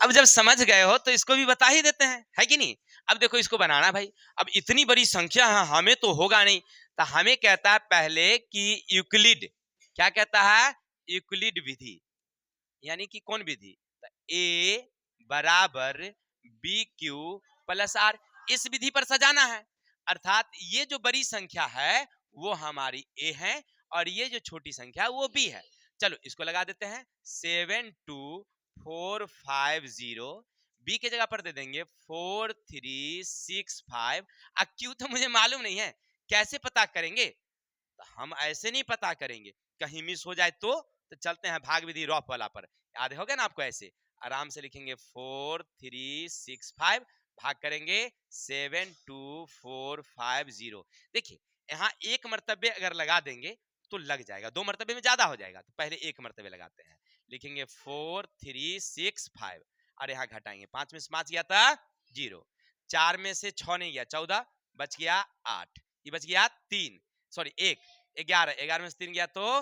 अब जब समझ गए हो तो इसको भी बता ही देते हैं, है कि नहीं। अब देखो इसको बनाना भाई, अब इतनी बड़ी संख्या है, हमें तो होगा नहीं, तो हमें कहता है पहले कि यूक्लिड, क्या कहता है, यूक्लिड विधि, यानी कि कौन विधि, ए बराबर बी क्यू प्लस आर, इस विधि पर सजाना है। अर्थात ये जो बड़ी संख्या है वो हमारी ए है और ये जो छोटी संख्या है वो बी है। चलो इसको लगा देते हैं, 72450, बी के जगह पर दे देंगे 4365। अब क्यू तो मुझे मालूम नहीं है, कैसे पता करेंगे, तो हम ऐसे नहीं पता करेंगे, कहीं मिस हो जाए तो चलते हैं भाग विधि रॉफ वाला पर, याद हो गया ना आपको, ऐसे आराम से लिखेंगे 4365 भाग करेंगे 72450। देखिए यहाँ एक मर्तबे अगर लगा देंगे तो लग जाएगा, दो मर्तबे में ज्यादा हो जाएगा, तो पहले एक मर्तबे लगाते हैं, लिखेंगे 4365 और यहाँ घटाएंगे, 5 में से 5 गया था 0, 4 में से 6 नहीं गया 14, बच गया 8, ये बच गया 3, सॉरी 1, 11, 11 में से 3 गया तो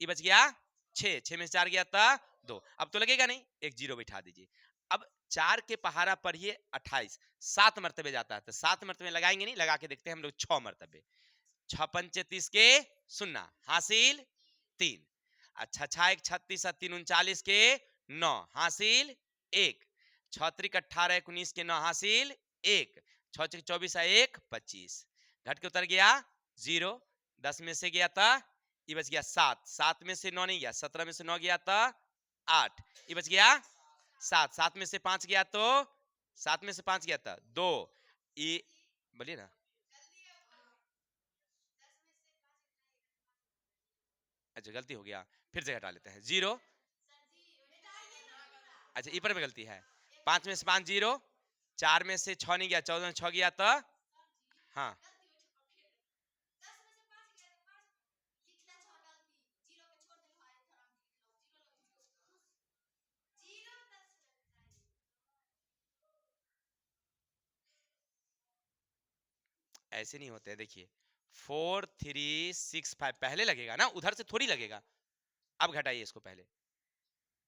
ये बच गया 6, 6 में से 4 गया था 2, अब तो लगेगा नहीं, एक 0 बिठा दीजिए। अब 4 के पहाड़ा पर ये 28, 7 मर्तबे जाता है, तो 7 मर्तबे लगाएंगे नहीं, लगा के देखते हैं हम लोग 6 मर्तबे, 6 पंचे 30 के सुन्ना हासिल 3, अच्छा 6 1 36 3 39 के 9 हासिल 1, 6 3 18 19 के 9 हासिल 1, 6 6 24 1 25, घट के उतर गया 0, 10 में से गया था ये बच गया 7, 7 में से 9 नहीं गया, 17 में से 9 गया था 8, ये बच गया 7, 7 में से 5 गया तो 7 में से 5 गया था 2, ये बोलिए ना, अच्छा गलती हो गया, फिर से घटा लेते हैं 0, अच्छा ऊपर में गलती है, 5 में से 5 0, 4 में से 6 नहीं गया, 14 में 6 गया तो हाँ, ऐसे नहीं होते, देखिए 4365 पहले लगेगा ना, उधर से थोड़ी लगेगा। अब घटाइए इसको, पहले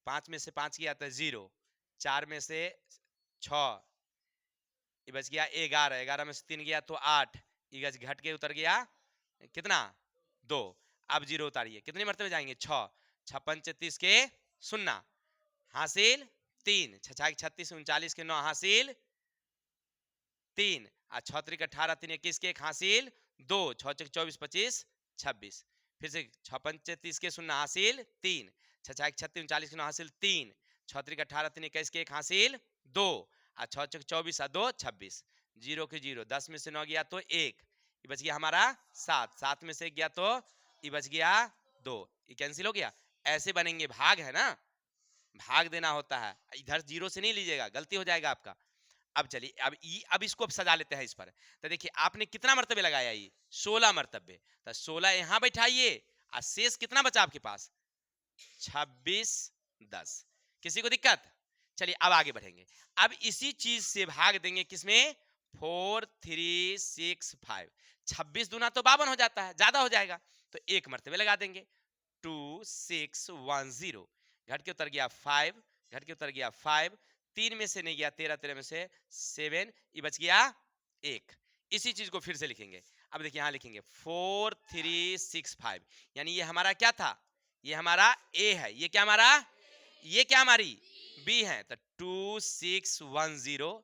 5 में से 5 गया था 0, 4 में से 6 ये बच गया 11, 11 में से 3 गया तो 8, ये घट के उतर गया कितना 2, अब 0 उतारिए, कितने मरतबे जाएंगे 6, 6 पंचे 30 के सुन्ना हासिल 3, 6 6 36 39 के 9 हासिल 3, 6 3 18 3 21 के 1 हासिल 2, 6 6 24 25 26, फिर से 6 पंचे 30 के सुन्ना हासिल 3, 6 6 36 39 के 9 हासिल 3, 6 3 18 3 21 के 1 हासिल 2, 6 6 24 2 26, 0 के 0, 10 में से 9 गया तो 1, ये बच गया हमारा 7, 7 में से गया तो ये बच गया 2, ये कैंसिल हो गया। ऐसे बनेंगे, भाग है ना, भाग देना होता है, इधर 0 से नहीं लीजिएगा, गलती हो जाएगा आपका। अब चलिए अब इसको अब सजा लेते हैं इस पर, तो देखिए आपने कितना मर्तबे लगाया, ये 16 मर्तबे, तो 16 यहां बैठाइए और शेष कितना बचा आपके पास 26 10, किसी को दिक्कत, चलिए अब आगे बढ़ेंगे, अब इसी चीज से भाग देंगे किसमें 4365, 26 दूना तो 52 हो जाता है, ज्यादा हो जाएगा, तो एक मर्तबे लगा देंगे 2610, घट के उतर गया 5, घट के उतर गया 5, 3 में से नहीं गया 13, 13 में से 7, ये बच गया 1, इसी चीज को फिर से लिखेंगे। अब देखिए यहां लिखेंगे 4365, यानी ये हमारा क्या था, ये हमारा ए है, ये क्या हमारा, ये क्या हमारी बी है, तो 2610,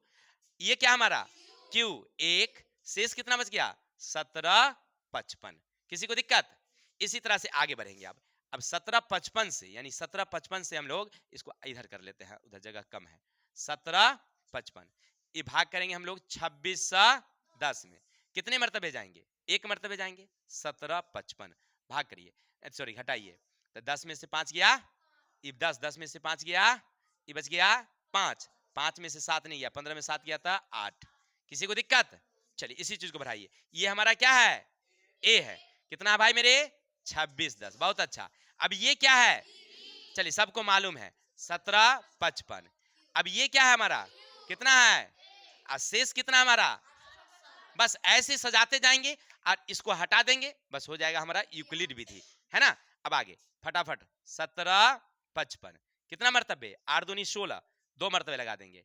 ये क्या हमारा क्यू 1, शेष कितना बच गया 1755, किसी को दिक्कत। इसी तरह से आगे बढ़ेंगे। अब 1755 से, यानी 1755 से हम लोग इसको इधर कर लेते हैं, उधर जगह कम है, 1755 ये भाग करेंगे हम लोग 2610 में, कितने मर्तबे जाएंगे, एक मर्तबे जाएंगे, 1755 भाग करिए, सॉरी घटाइए, तो 10 में से 5 गया, ये 10, 10 में से 5 गया, ये बच गया 5, 5 में से 7 नहीं गया, 15 में 7 गया था 8, किसी को दिक्कत। चलिए इसी चीज को बढ़ाइए, ये हमारा क्या है ए है, कितना भाई मेरे 2610, बहुत अच्छा। अब ये क्या है, चलिए सबको मालूम है 1755, अब ये क्या है हमारा, कितना है, शेष कितना हमारा, बस ऐसे सजाते जाएंगे और इसको हटा देंगे, बस हो जाएगा हमारा यूक्लिड विधि, है ना। अब आगे फटाफट 1755 कितना मर्तबे, 8 दूनी 16, 2 मरतबे लगा देंगे।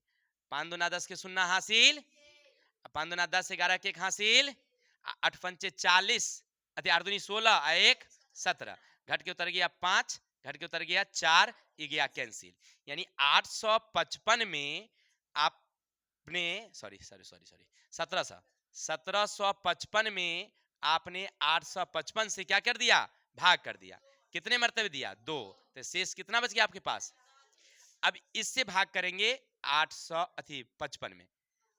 5 दूना 10 के शून्ना हासिल, 5 दूना 10, 11 के 1 हासिल, 8 पंचे 40, 8 दूनी 16, 1 17, घट के उतर गया 5, घट के उतर गया 4, ये गया कैंसिल। यानी 855 में आपने सॉरी 1755 में आपने 855 से क्या कर दिया, भाग कर दिया। कितने मरतबे दिया, 2, तो शेष कितना बच गया आपके पास। अब इससे भाग करेंगे 855 में,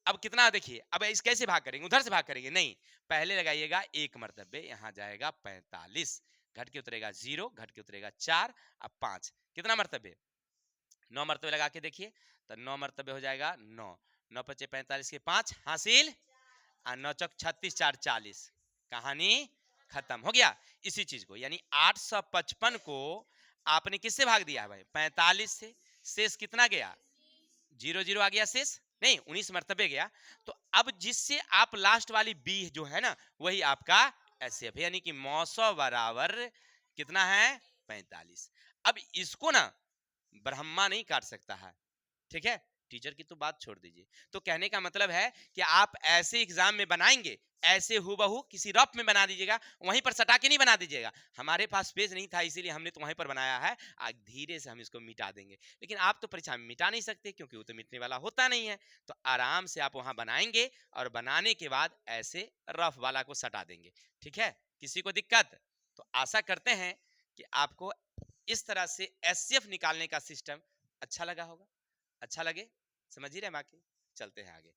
अब कितना देखिए, अब इस कैसे भाग करेंगे, उधर से भाग करेंगे नहीं, पहले लगाइएगा 1 मरतबे, यहां जाएगा 45, घट के उतरेगा 0, घट के उतरेगा 4, अब 5, कितना मरतबे, 9 मरतबे लगा के देखिए, तो 9 मरतबे हो जाएगा 9, 9 पचे 45 के 5 हासिल, 9 चौक 36, 4 40, कहानी खत्म हो गया। इसी चीज को यानी 855 को आपने किससे भाग दिया भाई, 45 से, शेष कितना गया, 0 0 आ गया, शेष नहीं 19 मरतबे गया। तो अब जिससे आप लास्ट वाली बी जो है ना, वही आपका एसएफ है, यानी कि 900 बराबर कितना है, 45। अब इसको ना ब्रह्मा नहीं काट सकता है, ठीक है, टीचर की तो बात छोड़ दीजिए। तो कहने का मतलब है कि आप ऐसे एग्जाम में बनाएंगे, ऐसे हूबहू किसी रफ में बना दीजिएगा, वहीं पर सटा के नहीं बना दीजिएगा। हमारे पास पेज नहीं था इसीलिए हमने तो वहीं पर बनाया है, आज धीरे से हम इसको मिटा देंगे। लेकिन आप तो परीक्षा में मिटा नहीं सकते क्योंकि वो तो मिटने वाला होता नहीं है। तो आराम से आप वहां बनाएंगे और बनाने के बाद ऐसे रफ वाला को सटा देंगे, ठीक है। किसी को दिक्कत, तो आशा करते हैं कि आपको इस तरह से एससीएफ निकालने का सिस्टम अच्छा लगा होगा। अच्छा लगे, समझ ही रहे बाकी, चलते हैं आगे।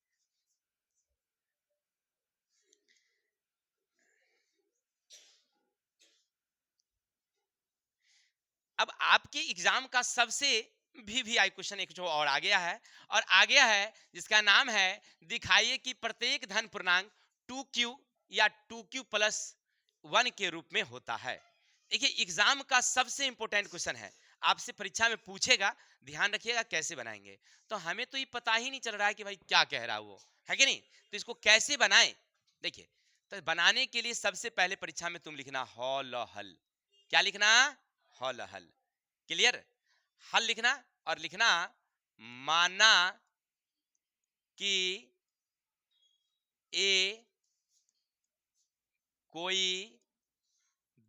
अब आपके एग्जाम का सबसे वीआईपी क्वेश्चन एक जो और आ गया है, और आ गया है जिसका नाम है दिखाइए कि प्रत्येक धन पूर्णांक 2q या 2q प्लस 1 के रूप में होता है। देखिए एग्जाम का सबसे इंपॉर्टेंट क्वेश्चन है, आपसे परीक्षा में पूछेगा, ध्यान रखिएगा कैसे बनाएंगे। तो हमें तो ये पता ही नहीं चल रहा है कि भाई क्या कह रहा है वो, है कि नहीं। तो इसको कैसे बनाएं, देखिए, तो बनाने के लिए सबसे पहले परीक्षा में तुम लिखना हॉल हल, क्या लिखना, हॉल हल, क्लियर, हल लिखना, और लिखना माना कि ए कोई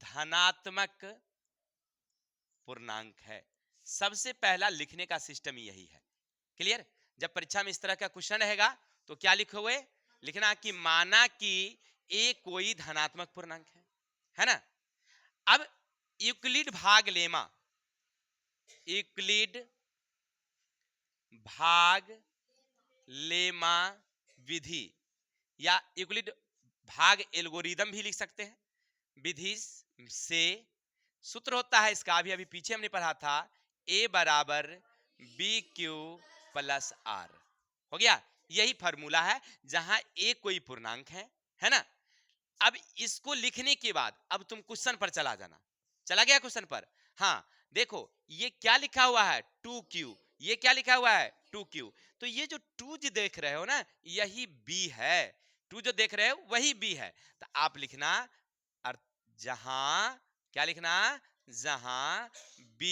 धनात्मक पूर्णांक है। सबसे पहला लिखने का सिस्टम यही है, क्लियर। जब परीक्षा में इस तरह का क्वेश्चन रहेगा तो क्या लिखोगे, लिखना कि माना कि ए कोई धनात्मक पूर्णांक है ना। अब यूक्लिड भाग लेमा, यूक्लिड भाग लेमा विधि या यूक्लिड भाग एल्गोरिदम भी लिख सकते हैं, विधि से सूत्र होता है इसका, अभी पीछे हमने पढ़ा था, ए बराबर बी क्यू प्लस आर, हो गया। यही फॉर्मूला है जहां ए कोई पूर्णांक है ना। अब इसको लिखने के बाद अब तुम क्वेश्चन पर चला जाना, चला गया क्वेश्चन पर, हाँ देखो ये क्या लिखा हुआ है 2q, ये क्या लिखा हुआ है 2q, तो ये जो 2 जो देख रहे हो ना यही b है, 2 जो देख रहे हो वही b है। तो आप लिखना जहां, क्या लिखना, जहां b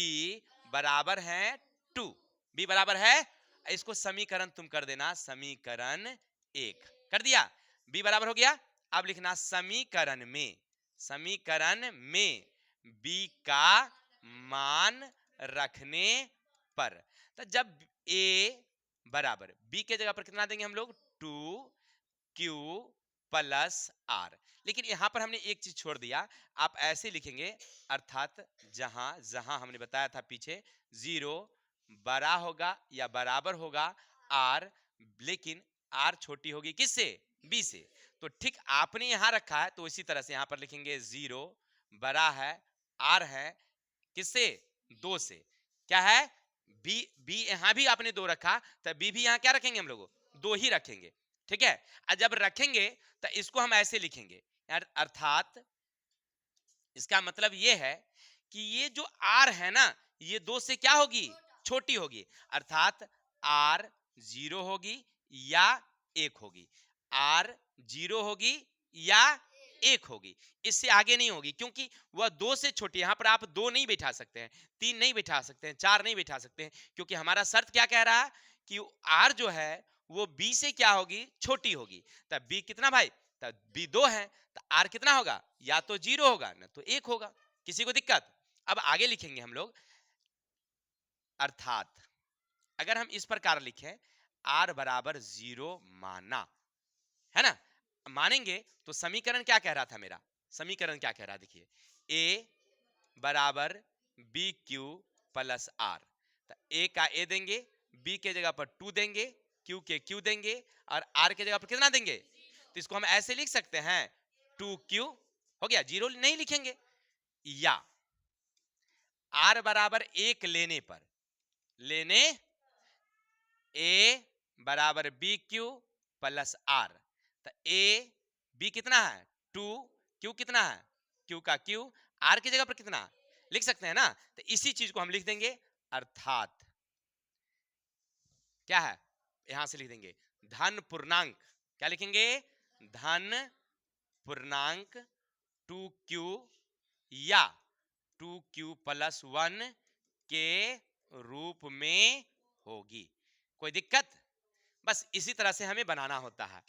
बराबर है 2, b बराबर है, इसको समीकरण तुम कर देना, समीकरण 1 कर दिया, b बराबर हो गया। अब लिखना समीकरण में, समीकरण में b का मान रखने पर, तो जब a बराबर b के जगह पर कितना देंगे हम लोग 2q प्लस आर। लेकिन यहां पर हमने एक चीज छोड़ दिया, आप ऐसे लिखेंगे, अर्थात जहां जहां हमने बताया था पीछे 0 बड़ा होगा या बराबर होगा आर, लेकिन आर छोटी होगी किससे, बी से। तो ठीक आपने यहां रखा है तो इसी तरह से यहां पर लिखेंगे 0 बड़ा है आर है किससे, 2 से, क्या है बी, बी यहां भी आपने 2 रखा तो बी भी यहां क्या रखेंगे हम लोग 2 ही रखेंगे, ठीक है। और जब रखेंगे तो इसको हम ऐसे लिखेंगे, अर्थात इसका मतलब ये है कि ये जो आर है ना ये 2 से क्या होगी, छोटी होगी, अर्थात आर 0 होगी या 1 होगी, आर 0 होगी या 1 होगी, इससे आगे नहीं होगी, क्योंकि वह 2 से छोटी। यहां पर आप 2 नहीं बैठा सकते हैं, 3 नहीं बैठा सकते हैं, 4 नहीं बैठा सकते हैं, क्योंकि हमारा शर्त क्या कह रहा है कि आर जो है वो बी से क्या होगी, छोटी होगी। तब बी कितना भाई, तब बी 2 है, तो आर कितना होगा, या तो 0 होगा ना तो 1 होगा। किसी को दिक्कत? अब आगे लिखेंगे हम लोग, अर्थात अगर हम इस प्रकार लिखें, आर बराबर 0 माना, है ना, मानेंगे तो समीकरण क्या कह रहा था मेरा, समीकरण क्या कह रहा है, देखिए ए बराबर बी क्यू प्लस आर। तो ए का ए देंगे, बी के जगह पर 2 देंगे, क्यू के क्यू देंगे, और आर के जगह पर कितना देंगे। तो इसको हम ऐसे लिख सकते हैं, 2q हो गया, 0 नहीं लिखेंगे, या आर बराबर 1 लेने पर, लेने ए बराबर बी क्यू प्लस आर। तो ए बी कितना है 2, क्यू कितना है, क्यू का क्यू, आर की जगह पर कितना लिख सकते हैं ना। तो इसी चीज को हम लिख देंगे, अर्थात क्या है, यहां से लिख देंगे धन पूर्णांक, क्या लिखेंगे, धन पूर्णांक 2q या 2q प्लस 1 के रूप में होगी। कोई दिक्कत? बस इसी तरह से हमें बनाना होता है।